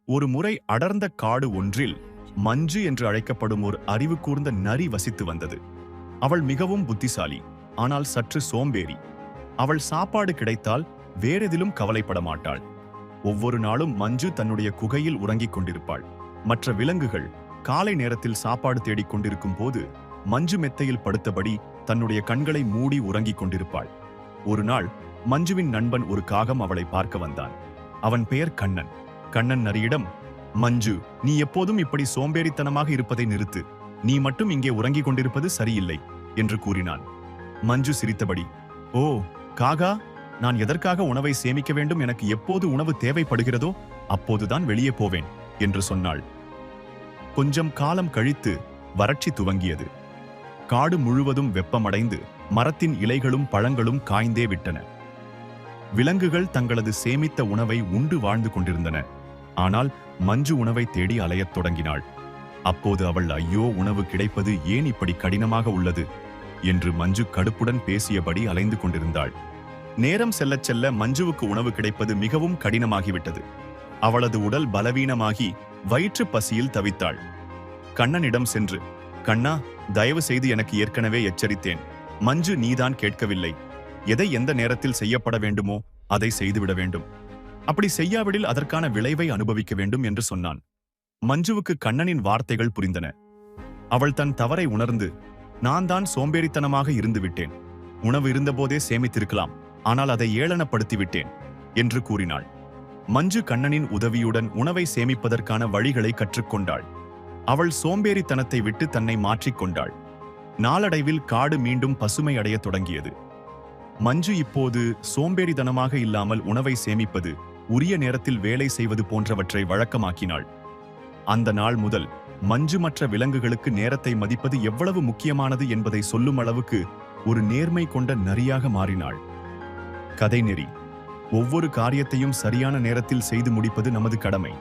ஒரு முறை அடர்ந்த காடு ஒன்றில் மஞ்சு என்று அழைக்கப்படும் ஒரு அறிவு கூர்ந்த நரி வசித்து வந்தது. அவள் மிகவும் புத்திசாலி, ஆனால் சற்று சோம்பேறி. அவள் சாப்பாடு கிடைத்தால் வேறெதிலும் கவலைப்பட மாட்டாள். ஒவ்வொரு நாளும் மஞ்சு தன்னுடைய குகையில் உறங்கிக் கொண்டிருப்பாள். மற்ற விலங்குகள் காலை நேரத்தில் சாப்பாடு தேடிக் கொண்டிருக்கும் போது மஞ்சு மெத்தையில் படுத்தபடி தன்னுடைய கண்களை மூடி உறங்கிக் கொண்டிருப்பாள். ஒரு நாள் மஞ்சுவின் நண்பன் ஒரு காகம் அவளை பார்க்க வந்தான். அவன் பெயர் கண்ணன். கண்ணன் நரியிடம், மஞ்சு, நீ எப்போதும் இப்படி சோம்பேறித்தனமாக இருப்பதை நிறுத்து. நீ மட்டும் இங்கே உறங்கிக் கொண்டிருப்பது சரியில்லை என்று கூறினான். மஞ்சு சிரித்தபடி, ஓ காகா, நான் எதற்காக உணவை சேமிக்க வேண்டும்? எனக்கு எப்போது உணவு தேவைப்படுகிறதோ அப்போதுதான் வெளியே போவேன் என்று சொன்னாள். கொஞ்சம் காலம் கழித்து வறட்சி துவங்கியது. காடு முழுவதும் வெப்பமடைந்து மரத்தின் இலைகளும் பழங்களும் காய்ந்தே விட்டன. விலங்குகள் தங்களது சேமித்த உணவை உண்டு வாழ்ந்து கொண்டிருந்தன. ஆனால் மஞ்சு உணவை தேடி அலையத் தொடங்கினாள். அப்போது அவள், ஐயோ, உணவு கிடைப்பது ஏன் இப்படி கடினமாக உள்ளது என்று மஞ்சு கடுப்புடன் பேசியபடி அலைந்து கொண்டிருந்தாள். நேரம் செல்லச் செல்ல மஞ்சுவுக்கு உணவு கிடைப்பது மிகவும் கடினமாகிவிட்டது. அவளது உடல் பலவீனமாகி வயிற்று பசியில் தவித்தாள். கண்ணனிடம் சென்று, கண்ணா, தயவு செய்து எனக்கு ஏற்கனவே எச்சரித்தேன். மஞ்சு நீதான் கேட்கவில்லை. எதை எந்த நேரத்தில் செய்யப்பட வேண்டுமோ அதை செய்துவிட வேண்டும். அப்படி செய்யாவிடில் அதற்கான விளைவை அனுபவிக்க வேண்டும் என்று சொன்னான். மஞ்சுவுக்கு கண்ணனின் வார்த்தைகள் புரிந்தன. அவள் தன் தவறை உணர்ந்து, நான் தான் சோம்பேறித்தனமாக இருந்து விட்டேன். உணவு இருந்தபோதே சேமித்திருக்கலாம், ஆனால் அதை ஏளனப்படுத்தி விட்டேன் என்று கூறினாள். மஞ்சு கண்ணனின் உதவியுடன் உணவை சேமிப்பதற்கான வழிகளை கற்றுக்கொண்டாள். அவள் சோம்பேறித்தனத்தை விட்டு தன்னை மாற்றிக்கொண்டாள். நாளடைவில் காடு மீண்டும் பசுமை அடைய தொடங்கியது. மஞ்சு இப்போது சோம்பேறித்தனமாக இல்லாமல் உணவை சேமிப்பது, உரிய நேரத்தில் வேலை செய்வது போன்றவற்றை வழக்கமாக்கினாள். அந்த நாள் முதல் மஞ்சு மற்ற விலங்குகளுக்கு நேரத்தை மதிப்பது எவ்வளவு முக்கியமானது என்பதை சொல்லும் அளவுக்கு ஒரு நேர்மை கொண்ட நரியாக மாறினாள். கதை நெறி: ஒவ்வொரு காரியத்தையும் சரியான நேரத்தில் செய்து முடிப்பது நமது கடமை.